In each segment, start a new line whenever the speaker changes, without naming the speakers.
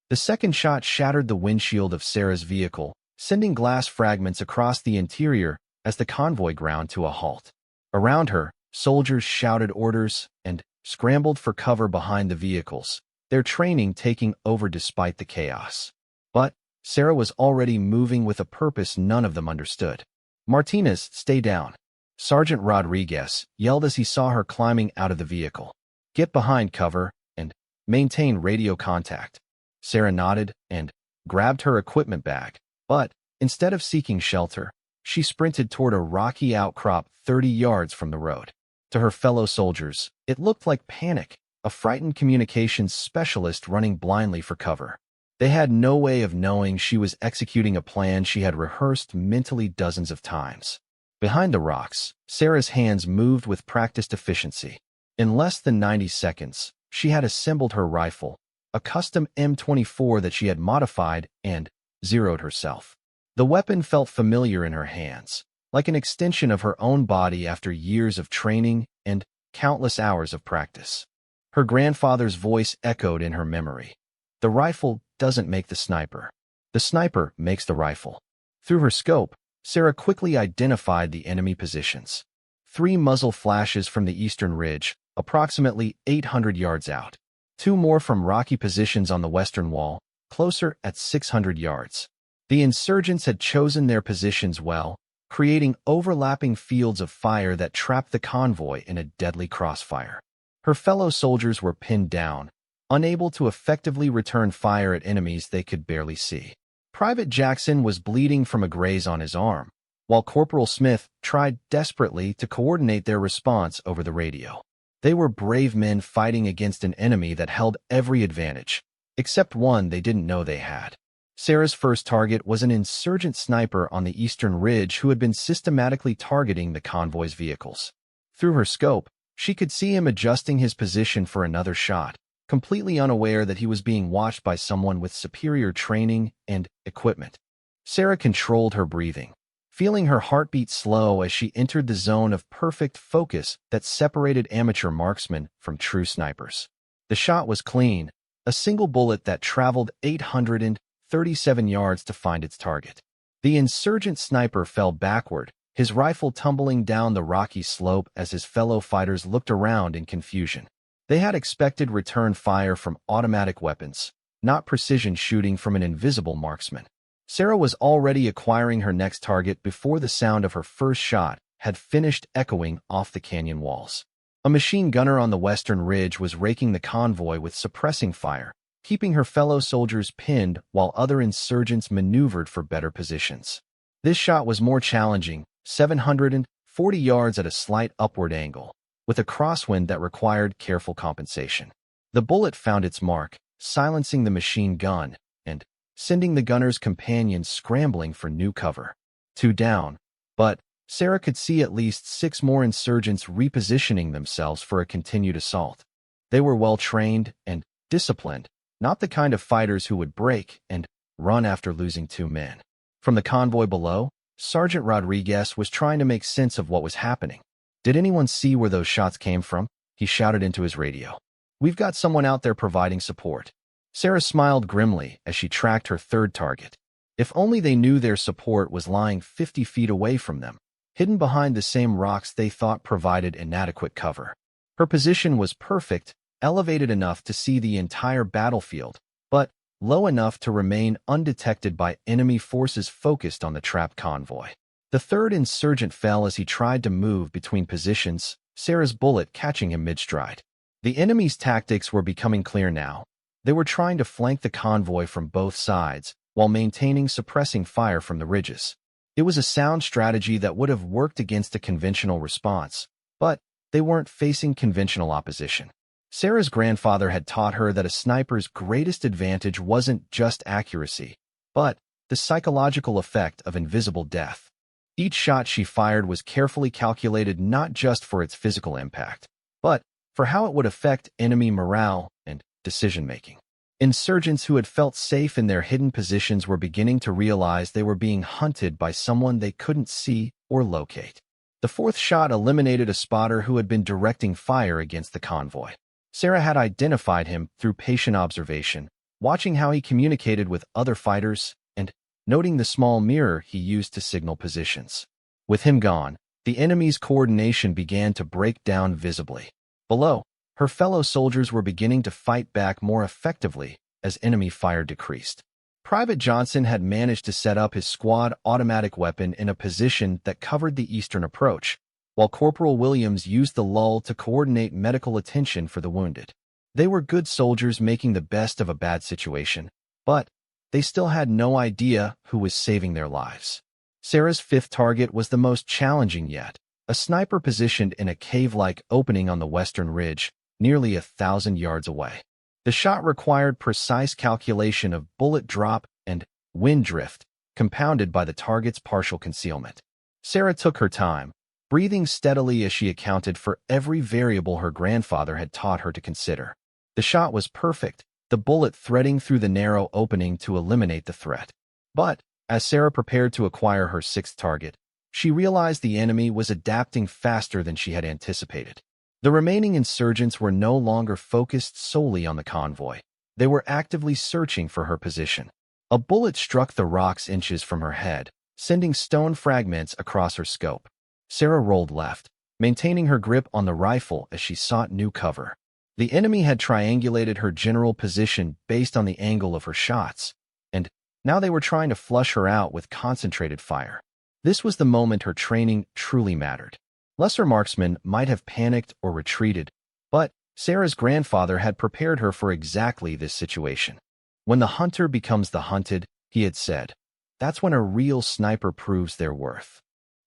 The second shot shattered the windshield of Sarah's vehicle, sending glass fragments across the interior as the convoy ground to a halt. Around her, soldiers shouted orders and scrambled for cover behind the vehicles, their training taking over despite the chaos. But Sarah was already moving with a purpose none of them understood. "Martinez, stay down," Sergeant Rodriguez yelled as he saw her climbing out of the vehicle. "Get behind cover and maintain radio contact." Sarah nodded and grabbed her equipment bag, but instead of seeking shelter, she sprinted toward a rocky outcrop 30 yards from the road. To her fellow soldiers, it looked like panic, a frightened communications specialist running blindly for cover. They had no way of knowing she was executing a plan she had rehearsed mentally dozens of times. Behind the rocks, Sarah's hands moved with practiced efficiency. In less than 90 seconds, she had assembled her rifle, a custom M24 that she had modified, and zeroed herself. The weapon felt familiar in her hands, like an extension of her own body after years of training and countless hours of practice. Her grandfather's voice echoed in her memory. "The rifle doesn't make the sniper. The sniper makes the rifle." Through her scope, Sarah quickly identified the enemy positions. 3 muzzle flashes from the eastern ridge, approximately 800 yards out. 2 more from rocky positions on the western wall, closer at 600 yards. The insurgents had chosen their positions well, creating overlapping fields of fire that trapped the convoy in a deadly crossfire. Her fellow soldiers were pinned down, unable to effectively return fire at enemies they could barely see. Private Jackson was bleeding from a graze on his arm, while Corporal Smith tried desperately to coordinate their response over the radio. They were brave men fighting against an enemy that held every advantage, except one they didn't know they had. Sarah's first target was an insurgent sniper on the eastern ridge who had been systematically targeting the convoy's vehicles. Through her scope, she could see him adjusting his position for another shot, completely unaware that he was being watched by someone with superior training and equipment. Sarah controlled her breathing, feeling her heartbeat slow as she entered the zone of perfect focus that separated amateur marksmen from true snipers. The shot was clean, a single bullet that traveled 837 yards to find its target. The insurgent sniper fell backward, his rifle tumbling down the rocky slope as his fellow fighters looked around in confusion. They had expected return fire from automatic weapons, not precision shooting from an invisible marksman. Sarah was already acquiring her next target before the sound of her first shot had finished echoing off the canyon walls. A machine gunner on the western ridge was raking the convoy with suppressing fire, keeping her fellow soldiers pinned while other insurgents maneuvered for better positions. This shot was more challenging, 740 yards at a slight upward angle, with a crosswind that required careful compensation. The bullet found its mark, silencing the machine gun and sending the gunner's companions scrambling for new cover. 2 down, but Sarah could see at least 6 more insurgents repositioning themselves for a continued assault. They were well-trained and disciplined, not the kind of fighters who would break and run after losing 2 men. From the convoy below, Sergeant Rodriguez was trying to make sense of what was happening. "Did anyone see where those shots came from?" he shouted into his radio. "We've got someone out there providing support." Sarah smiled grimly as she tracked her third target. If only they knew their support was lying 50 feet away from them, hidden behind the same rocks they thought provided inadequate cover. Her position was perfect, elevated enough to see the entire battlefield, but low enough to remain undetected by enemy forces focused on the trapped convoy. The third insurgent fell as he tried to move between positions, Sarah's bullet catching him mid-stride. The enemy's tactics were becoming clear now. They were trying to flank the convoy from both sides, while maintaining suppressing fire from the ridges. It was a sound strategy that would have worked against a conventional response, but they weren't facing conventional opposition. Sarah's grandfather had taught her that a sniper's greatest advantage wasn't just accuracy, but the psychological effect of invisible death. Each shot she fired was carefully calculated not just for its physical impact, but for how it would affect enemy morale and decision-making. Insurgents who had felt safe in their hidden positions were beginning to realize they were being hunted by someone they couldn't see or locate. The fourth shot eliminated a spotter who had been directing fire against the convoy. Sarah had identified him through patient observation, watching how he communicated with other fighters and noting the small mirror he used to signal positions. With him gone, the enemy's coordination began to break down visibly. Below, her fellow soldiers were beginning to fight back more effectively as enemy fire decreased. Private Johnson had managed to set up his squad automatic weapon in a position that covered the eastern approach, while Corporal Williams used the lull to coordinate medical attention for the wounded. They were good soldiers making the best of a bad situation, but they still had no idea who was saving their lives. Sarah's fifth target was the most challenging yet, a sniper positioned in a cave-like opening on the western ridge, nearly 1,000 yards away. The shot required precise calculation of bullet drop and wind drift, compounded by the target's partial concealment. Sarah took her time, breathing steadily as she accounted for every variable her grandfather had taught her to consider. The shot was perfect, the bullet threading through the narrow opening to eliminate the threat. But, as Sarah prepared to acquire her sixth target, she realized the enemy was adapting faster than she had anticipated. The remaining insurgents were no longer focused solely on the convoy. They were actively searching for her position. A bullet struck the rocks inches from her head, sending stone fragments across her scope. Sarah rolled left, maintaining her grip on the rifle as she sought new cover. The enemy had triangulated her general position based on the angle of her shots, and now they were trying to flush her out with concentrated fire. This was the moment her training truly mattered. Lesser marksmen might have panicked or retreated, but Sarah's grandfather had prepared her for exactly this situation. When the hunter becomes the hunted, he had said, that's when a real sniper proves their worth.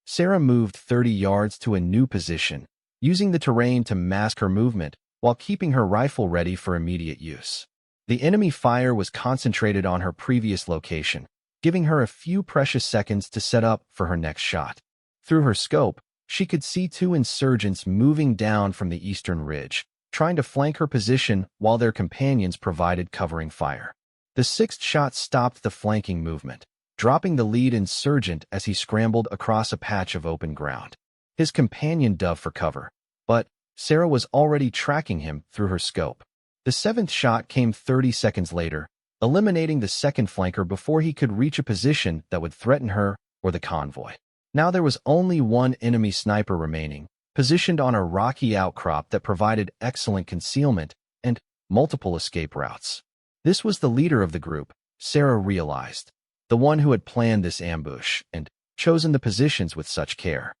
Sarah moved 30 yards to a new position, using the terrain to mask her movement while keeping her rifle ready for immediate use. The enemy fire was concentrated on her previous location, giving her a few precious seconds to set up for her next shot. Through her scope, she could see two insurgents moving down from the eastern ridge, trying to flank her position while their companions provided covering fire. The sixth shot stopped the flanking movement, dropping the lead insurgent as he scrambled across a patch of open ground. His companion dove for cover, but Sarah was already tracking him through her scope. The seventh shot came 30 seconds later, eliminating the second flanker before he could reach a position that would threaten her or the convoy. Now there was only one enemy sniper remaining, positioned on a rocky outcrop that provided excellent concealment and multiple escape routes. This was the leader of the group, Sarah realized, the one who had planned this ambush and chosen the positions with such care.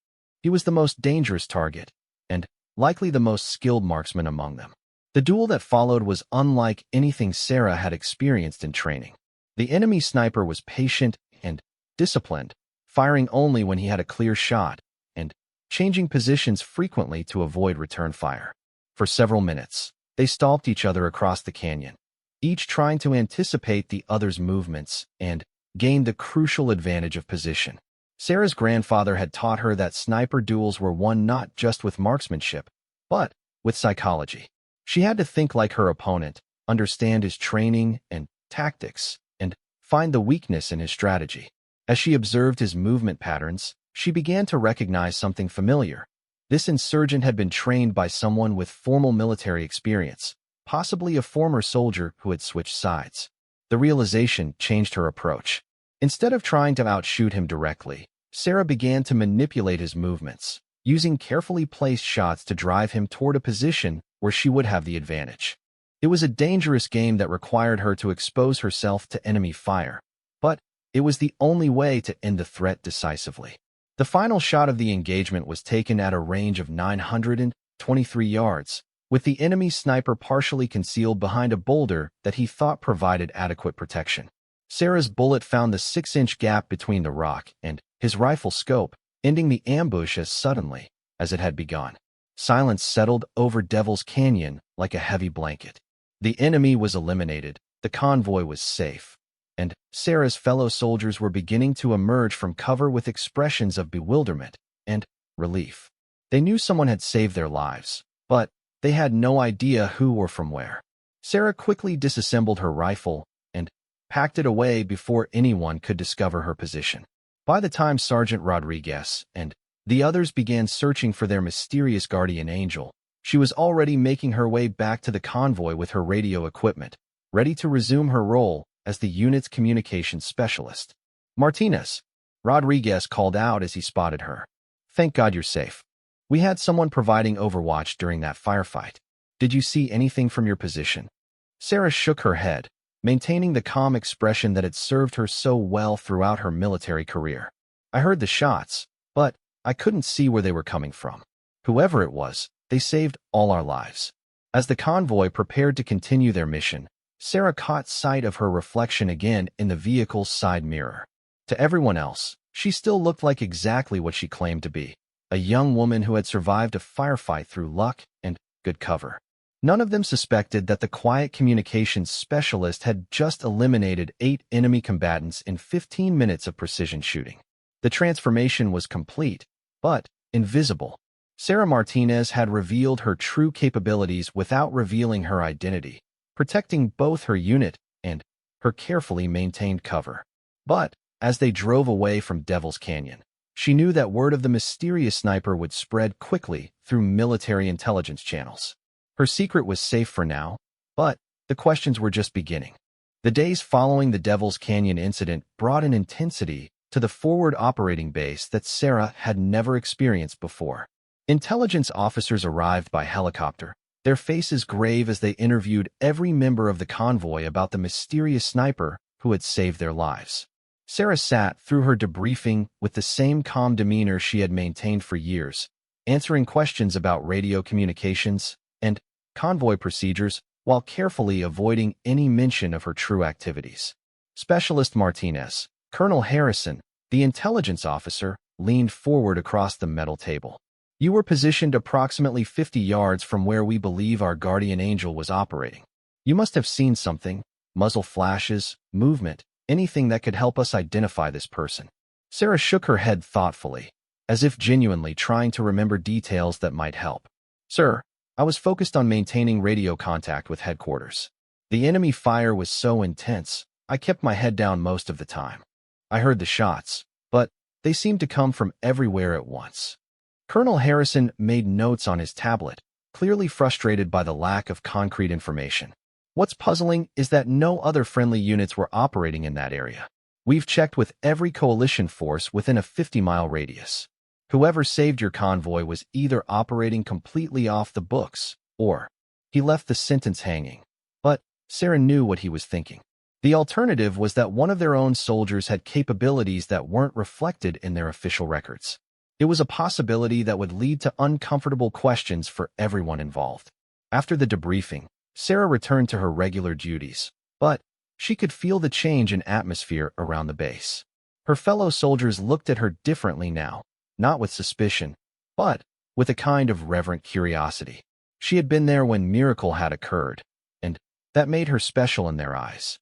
He was the most dangerous target, and likely the most skilled marksman among them. The duel that followed was unlike anything Sarah had experienced in training. The enemy sniper was patient and disciplined, firing only when he had a clear shot, and changing positions frequently to avoid return fire. For several minutes, they stalked each other across the canyon, each trying to anticipate the other's movements and gain the crucial advantage of position. Sarah's grandfather had taught her that sniper duels were won not just with marksmanship, but with psychology. She had to think like her opponent, understand his training and tactics, and find the weakness in his strategy. As she observed his movement patterns, she began to recognize something familiar. This insurgent had been trained by someone with formal military experience, possibly a former soldier who had switched sides. The realization changed her approach. Instead of trying to outshoot him directly, Sarah began to manipulate his movements, using carefully placed shots to drive him toward a position where she would have the advantage. It was a dangerous game that required her to expose herself to enemy fire, but it was the only way to end the threat decisively. The final shot of the engagement was taken at a range of 923 yards, with the enemy sniper partially concealed behind a boulder that he thought provided adequate protection. Sarah's bullet found the 6-inch gap between the rock and his rifle scope, ending the ambush as suddenly as it had begun. Silence settled over Devil's Canyon like a heavy blanket. The enemy was eliminated, the convoy was safe, and Sarah's fellow soldiers were beginning to emerge from cover with expressions of bewilderment and relief. They knew someone had saved their lives, but they had no idea who or from where. Sarah quickly disassembled her rifle and packed it away before anyone could discover her position. By the time Sergeant Rodriguez and the others began searching for their mysterious guardian angel, she was already making her way back to the convoy with her radio equipment, ready to resume her role as the unit's communications specialist. "Martinez," Rodriguez called out as he spotted her. "Thank God you're safe. We had someone providing overwatch during that firefight. Did you see anything from your position?" Sarah shook her head, maintaining the calm expression that had served her so well throughout her military career. "I heard the shots, but I couldn't see where they were coming from. Whoever it was, they saved all our lives." As the convoy prepared to continue their mission, Sarah caught sight of her reflection again in the vehicle's side mirror. To everyone else, she still looked like exactly what she claimed to be, a young woman who had survived a firefight through luck and good cover. None of them suspected that the quiet communications specialist had just eliminated 8 enemy combatants in 15 minutes of precision shooting. The transformation was complete, but invisible. Sarah Martinez had revealed her true capabilities without revealing her identity, protecting both her unit and her carefully maintained cover. But as they drove away from Devil's Canyon, she knew that word of the mysterious sniper would spread quickly through military intelligence channels. Her secret was safe for now, but the questions were just beginning. The days following the Devil's Canyon incident brought an intensity to the forward operating base that Sarah had never experienced before. Intelligence officers arrived by helicopter, their faces grave as they interviewed every member of the convoy about the mysterious sniper who had saved their lives. Sarah sat through her debriefing with the same calm demeanor she had maintained for years, answering questions about radio communications and convoy procedures while carefully avoiding any mention of her true activities. Specialist Martinez, Colonel Harrison, the intelligence officer, leaned forward across the metal table. "You were positioned approximately 50 yards from where we believe our guardian angel was operating. You must have seen something, muzzle flashes, movement, anything that could help us identify this person." Sarah shook her head thoughtfully, as if genuinely trying to remember details that might help. "Sir, I was focused on maintaining radio contact with headquarters. The enemy fire was so intense, I kept my head down most of the time. I heard the shots, but they seemed to come from everywhere at once." Colonel Harrison made notes on his tablet, clearly frustrated by the lack of concrete information. "What's puzzling is that no other friendly units were operating in that area. We've checked with every coalition force within a 50-mile radius. Whoever saved your convoy was either operating completely off the books, or..." He left the sentence hanging, but Sarah knew what he was thinking. The alternative was that one of their own soldiers had capabilities that weren't reflected in their official records. It was a possibility that would lead to uncomfortable questions for everyone involved. After the debriefing, Sarah returned to her regular duties, but she could feel the change in atmosphere around the base. Her fellow soldiers looked at her differently now, not with suspicion, but with a kind of reverent curiosity. She had been there when miracle had occurred, and that made her special in their eyes.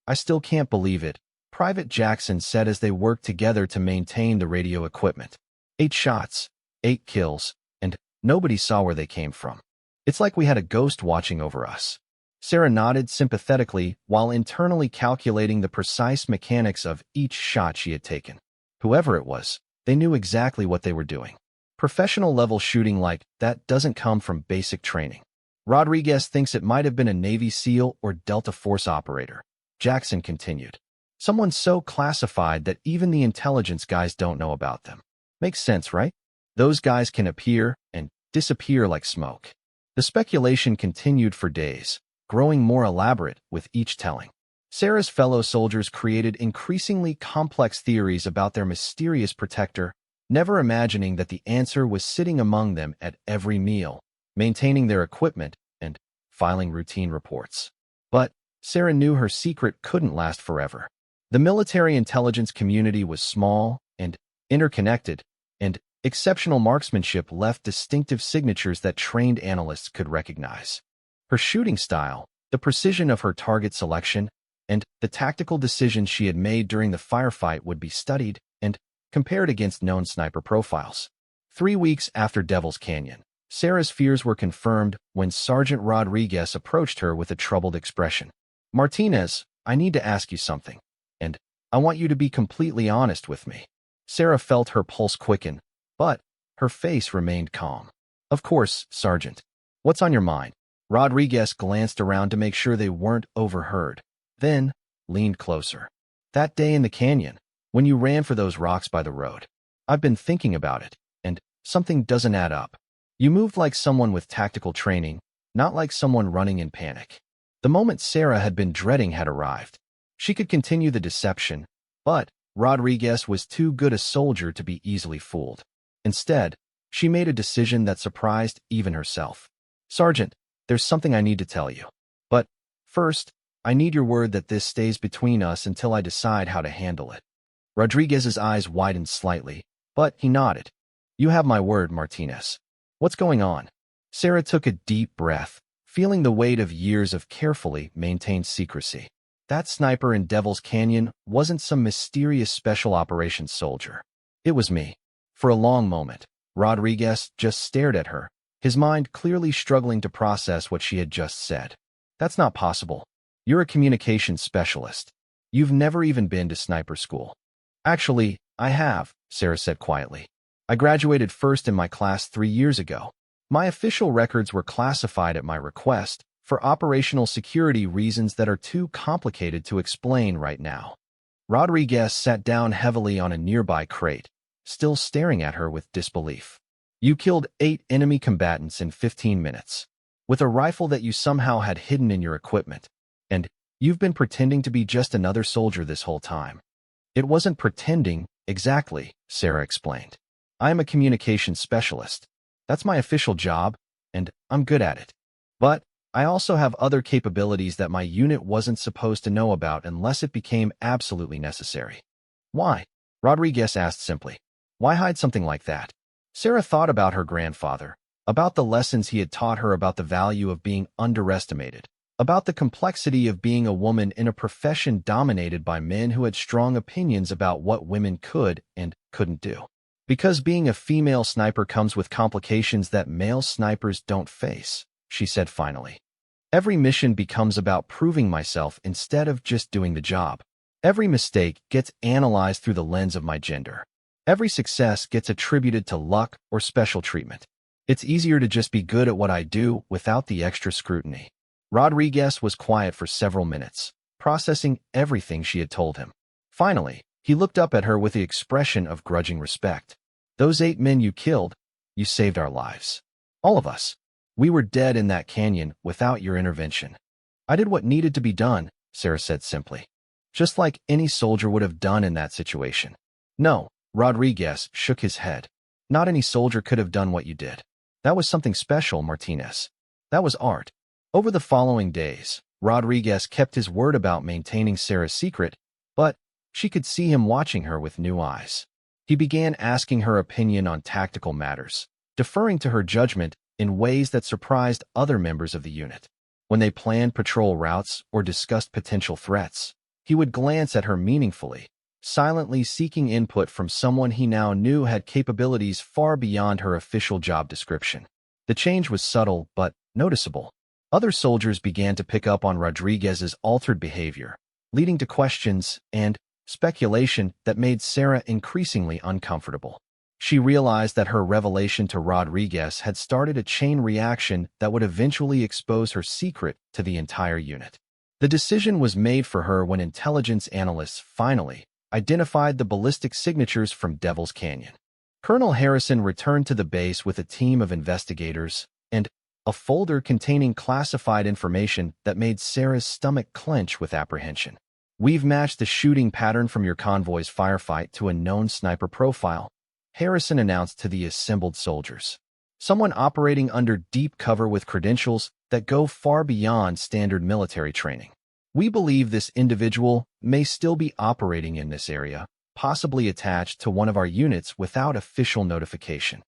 "I still can't believe it," Private Jackson said as they worked together to maintain the radio equipment. 8 shots, 8 kills, and nobody saw where they came from. It's like we had a ghost watching over us." Sarah nodded sympathetically while internally calculating the precise mechanics of each shot she had taken. Whoever it was, they knew exactly what they were doing. Professional-level shooting like that doesn't come from basic training. Rodriguez thinks it might have been a Navy SEAL or Delta Force operator, Jackson continued. "Someone so classified that even the intelligence guys don't know about them. Makes sense, right? Those guys can appear and disappear like smoke." The speculation continued for days, growing more elaborate with each telling. Sarah's fellow soldiers created increasingly complex theories about their mysterious protector, never imagining that the answer was sitting among them at every meal, maintaining their equipment and filing routine reports. But Sarah knew her secret couldn't last forever. The military intelligence community was small and interconnected, and exceptional marksmanship left distinctive signatures that trained analysts could recognize. Her shooting style, the precision of her target selection, and the tactical decisions she had made during the firefight would be studied and compared against known sniper profiles. 3 weeks after Devil's Canyon, Sarah's fears were confirmed when Sergeant Rodriguez approached her with a troubled expression. "Martinez, I need to ask you something, and I want you to be completely honest with me." Sarah felt her pulse quicken, but her face remained calm. "Of course, Sergeant. What's on your mind?" Rodriguez glanced around to make sure they weren't overheard, then leaned closer. That day in the canyon, when you ran for those rocks by the road, I've been thinking about it, and something doesn't add up. You moved like someone with tactical training, not like someone running in panic. The moment Sarah had been dreading had arrived. She could continue the deception, but Rodriguez was too good a soldier to be easily fooled. Instead, she made a decision that surprised even herself. Sergeant, there's something I need to tell you. But first, I need your word that this stays between us until I decide how to handle it. Rodriguez's eyes widened slightly, but he nodded. You have my word, Martinez. What's going on? Sarah took a deep breath, feeling the weight of years of carefully maintained secrecy. That sniper in Devil's Canyon wasn't some mysterious special operations soldier. It was me. For a long moment, Rodriguez just stared at her, his mind clearly struggling to process what she had just said. That's not possible. You're a communications specialist. You've never even been to sniper school. Actually, I have, Sarah said quietly. I graduated first in my class 3 years ago. My official records were classified at my request for operational security reasons that are too complicated to explain right now. Rodriguez sat down heavily on a nearby crate, still staring at her with disbelief. You killed 8 enemy combatants in 15 minutes, with a rifle that you somehow had hidden in your equipment, and you've been pretending to be just another soldier this whole time. It wasn't pretending, exactly, Sarah explained. I am a communications specialist. That's my official job, and I'm good at it. But I also have other capabilities that my unit wasn't supposed to know about unless it became absolutely necessary. Why? Rodriguez asked simply. Why hide something like that? Sarah thought about her grandfather, about the lessons he had taught her about the value of being underestimated, about the complexity of being a woman in a profession dominated by men who had strong opinions about what women could and couldn't do. Because being a female sniper comes with complications that male snipers don't face, she said finally. Every mission becomes about proving myself instead of just doing the job. Every mistake gets analyzed through the lens of my gender. Every success gets attributed to luck or special treatment. It's easier to just be good at what I do without the extra scrutiny. Rodriguez was quiet for several minutes, processing everything she had told him. Finally, he looked up at her with the expression of grudging respect. Those 8 men you killed, you saved our lives. All of us. We were dead in that canyon without your intervention. I did what needed to be done, Sarah said simply. Just like any soldier would have done in that situation. No, Rodriguez shook his head. Not any soldier could have done what you did. That was something special, Martinez. That was art. Over the following days, Rodriguez kept his word about maintaining Sarah's secret, but she could see him watching her with new eyes. He began asking her opinion on tactical matters, deferring to her judgment in ways that surprised other members of the unit. When they planned patrol routes or discussed potential threats, he would glance at her meaningfully, silently seeking input from someone he now knew had capabilities far beyond her official job description. The change was subtle but noticeable. Other soldiers began to pick up on Rodriguez's altered behavior, leading to questions and speculation that made Sarah increasingly uncomfortable. She realized that her revelation to Rodriguez had started a chain reaction that would eventually expose her secret to the entire unit. The decision was made for her when intelligence analysts finally identified the ballistic signatures from Devil's Canyon. Colonel Harrison returned to the base with a team of investigators and a folder containing classified information that made Sarah's stomach clench with apprehension. We've matched the shooting pattern from your convoy's firefight to a known sniper profile, Harrison announced to the assembled soldiers. Someone operating under deep cover with credentials that go far beyond standard military training. We believe this individual may still be operating in this area, possibly attached to one of our units without official notification.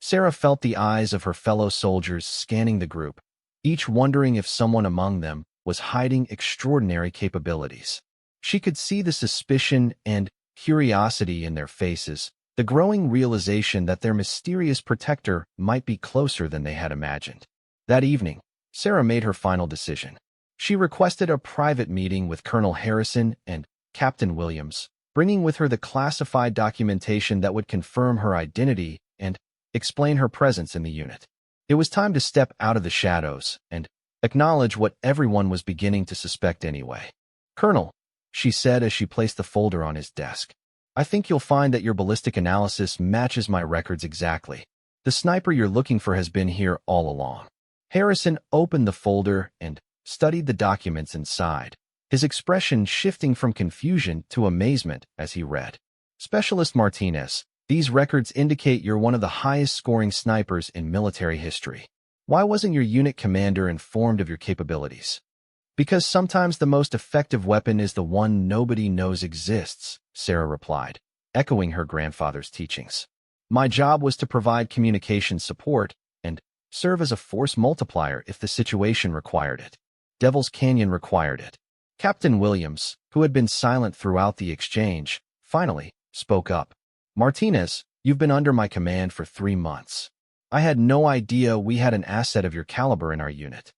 Sarah felt the eyes of her fellow soldiers scanning the group, each wondering if someone among them was hiding extraordinary capabilities. She could see the suspicion and curiosity in their faces, the growing realization that their mysterious protector might be closer than they had imagined. That evening, Sarah made her final decision. She requested a private meeting with Colonel Harrison and Captain Williams, bringing with her the classified documentation that would confirm her identity and explain her presence in the unit. It was time to step out of the shadows and acknowledge what everyone was beginning to suspect anyway. "Colonel," she said as she placed the folder on his desk, "I think you'll find that your ballistic analysis matches my records exactly. The sniper you're looking for has been here all along." Harrison opened the folder and studied the documents inside, his expression shifting from confusion to amazement as he read. "Specialist Martinez, these records indicate you're one of the highest-scoring snipers in military history. Why wasn't your unit commander informed of your capabilities?" "Because sometimes the most effective weapon is the one nobody knows exists," Sarah replied, echoing her grandfather's teachings. "My job was to provide communication support and serve as a force multiplier if the situation required it. Devil's Canyon required it." Captain Williams, who had been silent throughout the exchange, finally spoke up. "Martinez, you've been under my command for 3 months. I had no idea we had an asset of your caliber in our unit."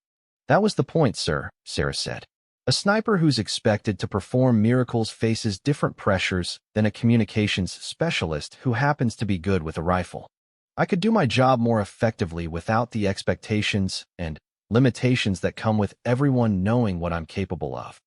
"That was the point, sir," Sarah said. "A sniper who's expected to perform miracles faces different pressures than a communications specialist who happens to be good with a rifle. I could do my job more effectively without the expectations and limitations that come with everyone knowing what I'm capable of."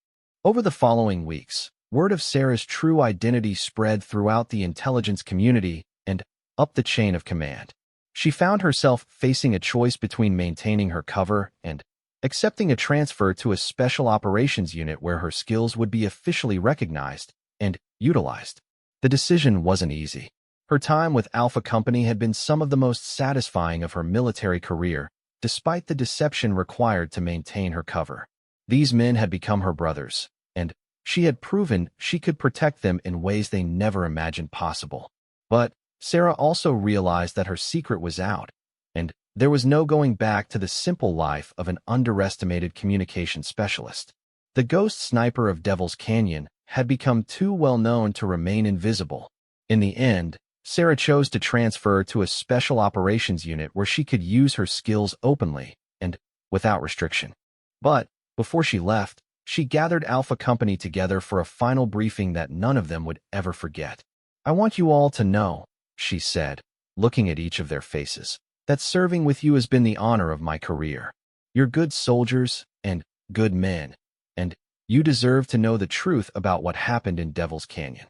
Over the following weeks, word of Sarah's true identity spread throughout the intelligence community and up the chain of command. She found herself facing a choice between maintaining her cover and accepting a transfer to a special operations unit where her skills would be officially recognized and utilized. The decision wasn't easy. Her time with Alpha Company had been some of the most satisfying of her military career, despite the deception required to maintain her cover. These men had become her brothers, and she had proven she could protect them in ways they never imagined possible. But Sarah also realized that her secret was out, and there was no going back to the simple life of an underestimated communication specialist. The ghost sniper of Devil's Canyon had become too well known to remain invisible. In the end, Sarah chose to transfer to a special operations unit where she could use her skills openly and without restriction. But before she left, she gathered Alpha Company together for a final briefing that none of them would ever forget. "I want you all to know," she said, looking at each of their faces, "that serving with you has been the honor of my career. You're good soldiers and good men, and you deserve to know the truth about what happened in Devil's Canyon."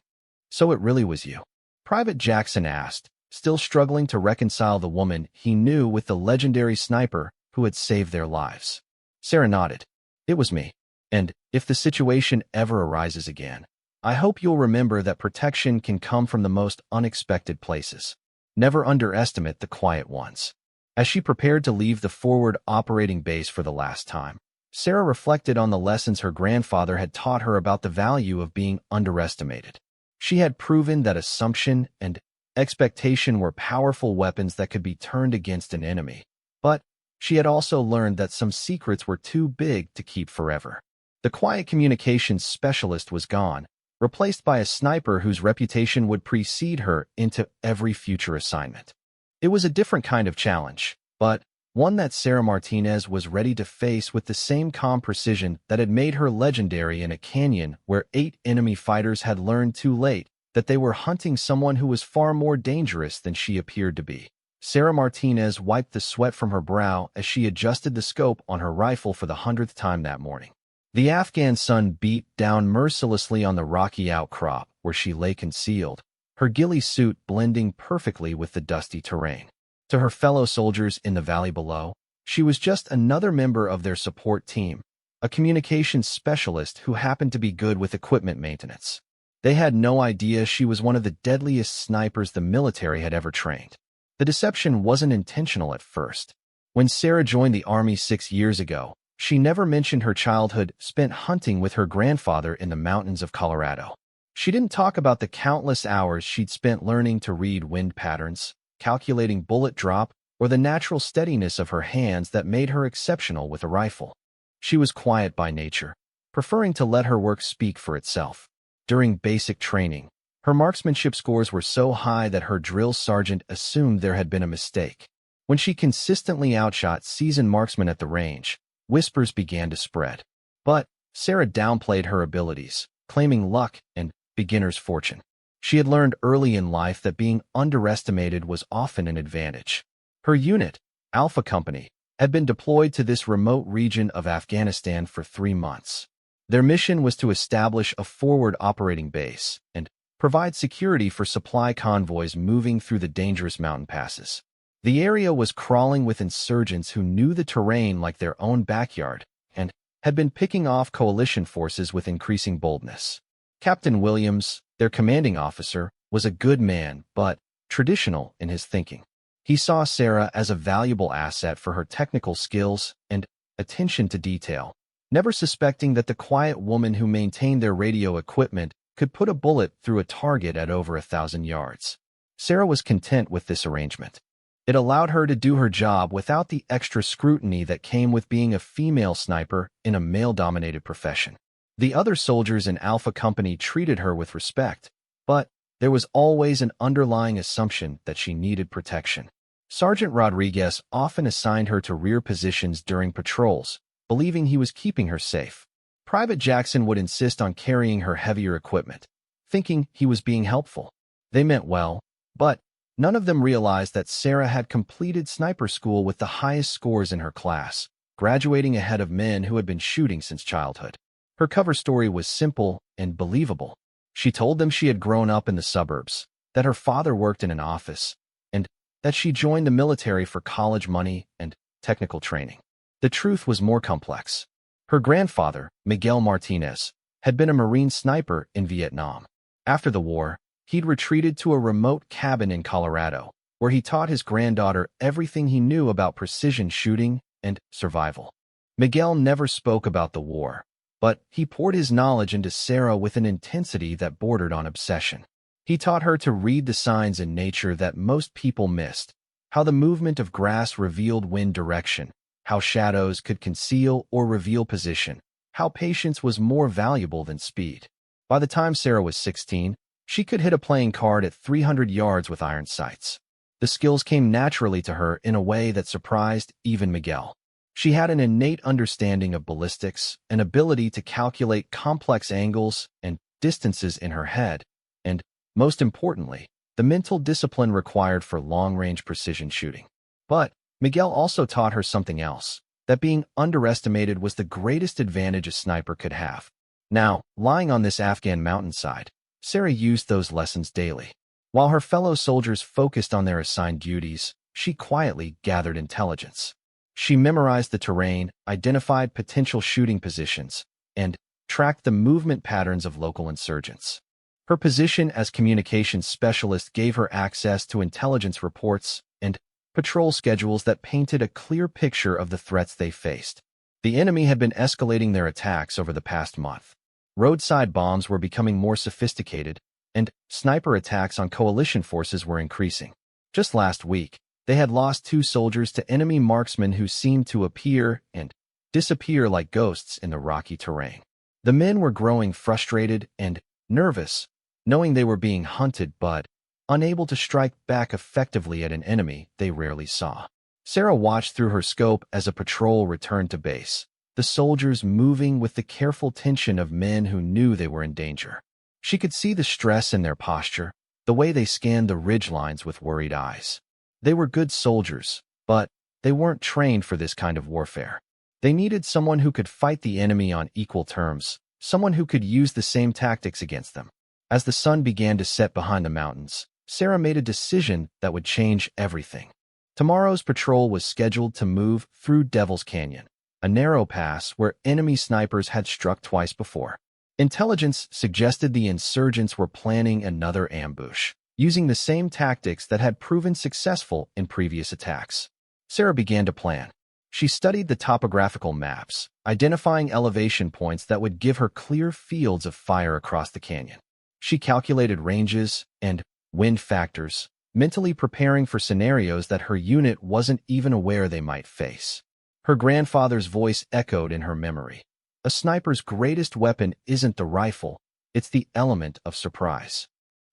"So it really was you?" Private Jackson asked, still struggling to reconcile the woman he knew with the legendary sniper who had saved their lives. Sarah nodded. "It was me. And if the situation ever arises again, I hope you'll remember that protection can come from the most unexpected places. Never underestimate the quiet ones." As she prepared to leave the forward operating base for the last time, Sarah reflected on the lessons her grandfather had taught her about the value of being underestimated. She had proven that assumption and expectation were powerful weapons that could be turned against an enemy. But she had also learned that some secrets were too big to keep forever. The quiet communications specialist was gone, replaced by a sniper whose reputation would precede her into every future assignment. It was a different kind of challenge, but one that Sarah Martinez was ready to face with the same calm precision that had made her legendary in a canyon where 8 enemy fighters had learned too late that they were hunting someone who was far more dangerous than she appeared to be. Sarah Martinez wiped the sweat from her brow as she adjusted the scope on her rifle for the 100th time that morning. The Afghan sun beat down mercilessly on the rocky outcrop where she lay concealed, her ghillie suit blending perfectly with the dusty terrain. To her fellow soldiers in the valley below, she was just another member of their support team, a communications specialist who happened to be good with equipment maintenance. They had no idea she was one of the deadliest snipers the military had ever trained. The deception wasn't intentional at first. When Sarah joined the Army 6 years ago, she never mentioned her childhood spent hunting with her grandfather in the mountains of Colorado. She didn't talk about the countless hours she'd spent learning to read wind patterns, calculating bullet drop, or the natural steadiness of her hands that made her exceptional with a rifle. She was quiet by nature, preferring to let her work speak for itself. During basic training, her marksmanship scores were so high that her drill sergeant assumed there had been a mistake. When she consistently outshot seasoned marksmen at the range, whispers began to spread. But Sarah downplayed her abilities, claiming luck and beginner's fortune. She had learned early in life that being underestimated was often an advantage. Her unit, Alpha Company, had been deployed to this remote region of Afghanistan for 3 months. Their mission was to establish a forward operating base and provide security for supply convoys moving through the dangerous mountain passes. The area was crawling with insurgents who knew the terrain like their own backyard and had been picking off coalition forces with increasing boldness. Captain Williams, their commanding officer, was a good man but traditional in his thinking. He saw Sarah as a valuable asset for her technical skills and attention to detail, never suspecting that the quiet woman who maintained their radio equipment could put a bullet through a target at over 1,000 yards. Sarah was content with this arrangement. It allowed her to do her job without the extra scrutiny that came with being a female sniper in a male-dominated profession. The other soldiers in Alpha Company treated her with respect, but there was always an underlying assumption that she needed protection. Sergeant Rodriguez often assigned her to rear positions during patrols, believing he was keeping her safe. Private Jackson would insist on carrying her heavier equipment, thinking he was being helpful. They meant well, but none of them realized that Sarah had completed sniper school with the highest scores in her class, graduating ahead of men who had been shooting since childhood. Her cover story was simple and believable. She told them she had grown up in the suburbs, that her father worked in an office, and that she joined the military for college money and technical training. The truth was more complex. Her grandfather, Miguel Martinez, had been a Marine sniper in Vietnam. After the war, he'd retreated to a remote cabin in Colorado, where he taught his granddaughter everything he knew about precision shooting and survival. Miguel never spoke about the war, but he poured his knowledge into Sarah with an intensity that bordered on obsession. He taught her to read the signs in nature that most people missed, how the movement of grass revealed wind direction, how shadows could conceal or reveal position, how patience was more valuable than speed. By the time Sarah was 16, she could hit a playing card at 300 yards with iron sights. The skills came naturally to her in a way that surprised even Miguel. She had an innate understanding of ballistics, an ability to calculate complex angles and distances in her head, and, most importantly, the mental discipline required for long-range precision shooting. But Miguel also taught her something else, that being underestimated was the greatest advantage a sniper could have. Now, lying on this Afghan mountainside, Sarah used those lessons daily. While her fellow soldiers focused on their assigned duties, she quietly gathered intelligence. She memorized the terrain, identified potential shooting positions, and tracked the movement patterns of local insurgents. Her position as communications specialist gave her access to intelligence reports and patrol schedules that painted a clear picture of the threats they faced. The enemy had been escalating their attacks over the past month. Roadside bombs were becoming more sophisticated, and sniper attacks on coalition forces were increasing. Just last week, they had lost 2 soldiers to enemy marksmen who seemed to appear and disappear like ghosts in the rocky terrain. The men were growing frustrated and nervous, knowing they were being hunted but unable to strike back effectively at an enemy they rarely saw. Sarah watched through her scope as a patrol returned to base, the soldiers moving with the careful tension of men who knew they were in danger. She could see the stress in their posture, the way they scanned the ridgelines with worried eyes. They were good soldiers, but they weren't trained for this kind of warfare. They needed someone who could fight the enemy on equal terms, someone who could use the same tactics against them. As the sun began to set behind the mountains, Sarah made a decision that would change everything. Tomorrow's patrol was scheduled to move through Devil's Canyon, a narrow pass where enemy snipers had struck twice before. Intelligence suggested the insurgents were planning another ambush, using the same tactics that had proven successful in previous attacks. Sarah began to plan. She studied the topographical maps, identifying elevation points that would give her clear fields of fire across the canyon. She calculated ranges and wind factors, mentally preparing for scenarios that her unit wasn't even aware they might face. Her grandfather's voice echoed in her memory. A sniper's greatest weapon isn't the rifle, it's the element of surprise.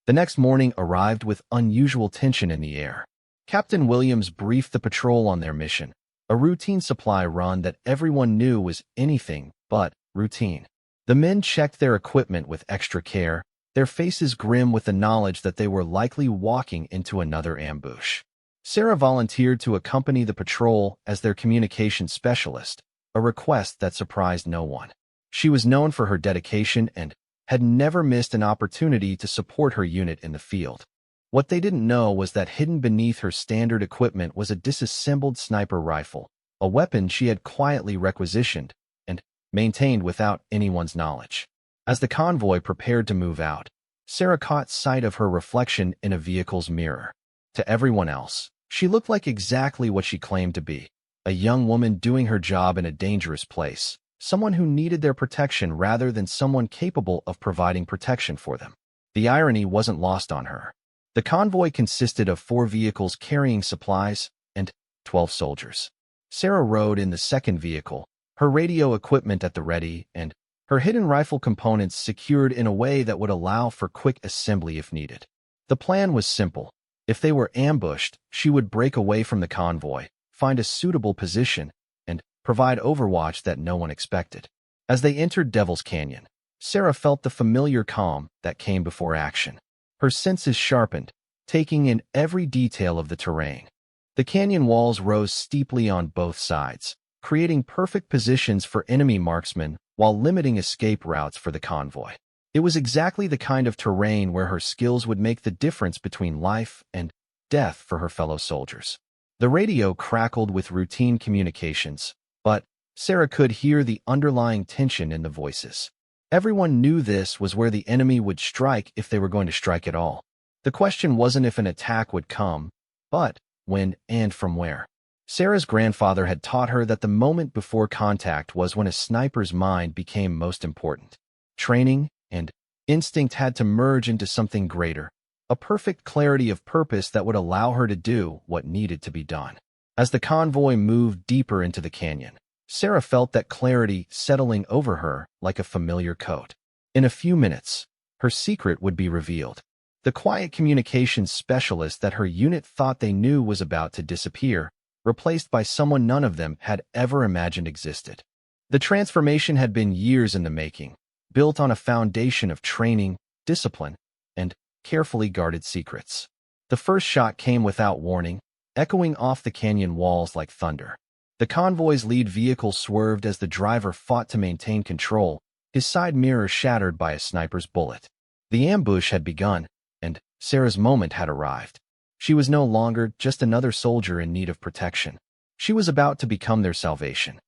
The next morning arrived with unusual tension in the air. Captain Williams briefed the patrol on their mission, a routine supply run that everyone knew was anything but routine. The men checked their equipment with extra care, their faces grim with the knowledge that they were likely walking into another ambush. Sarah volunteered to accompany the patrol as their communications specialist, a request that surprised no one. She was known for her dedication and had never missed an opportunity to support her unit in the field. What they didn't know was that hidden beneath her standard equipment was a disassembled sniper rifle, a weapon she had quietly requisitioned and maintained without anyone's knowledge. As the convoy prepared to move out, Sarah caught sight of her reflection in a vehicle's mirror. To everyone else, she looked like exactly what she claimed to be, a young woman doing her job in a dangerous place, someone who needed their protection rather than someone capable of providing protection for them. The irony wasn't lost on her. The convoy consisted of 4 vehicles carrying supplies and 12 soldiers. Sarah rode in the second vehicle, her radio equipment at the ready and her hidden rifle components secured in a way that would allow for quick assembly if needed. The plan was simple. If they were ambushed, she would break away from the convoy, find a suitable position, and provide overwatch that no one expected. As they entered Devil's Canyon, Sarah felt the familiar calm that came before action. Her senses sharpened, taking in every detail of the terrain. The canyon walls rose steeply on both sides, creating perfect positions for enemy marksmen while limiting escape routes for the convoy. It was exactly the kind of terrain where her skills would make the difference between life and death for her fellow soldiers. The radio crackled with routine communications, but Sarah could hear the underlying tension in the voices. Everyone knew this was where the enemy would strike if they were going to strike at all. The question wasn't if an attack would come, but when and from where. Sarah's grandfather had taught her that the moment before contact was when a sniper's mind became most important. Training and instinct had to merge into something greater, a perfect clarity of purpose that would allow her to do what needed to be done. As the convoy moved deeper into the canyon, Sarah felt that clarity settling over her like a familiar coat. In a few minutes, her secret would be revealed. The quiet communications specialist that her unit thought they knew was about to disappear, replaced by someone none of them had ever imagined existed. The transformation had been years in the making, built on a foundation of training, discipline, and carefully guarded secrets. The first shot came without warning, echoing off the canyon walls like thunder. The convoy's lead vehicle swerved as the driver fought to maintain control, his side mirror shattered by a sniper's bullet. The ambush had begun, and Sarah's moment had arrived. She was no longer just another soldier in need of protection. She was about to become their salvation.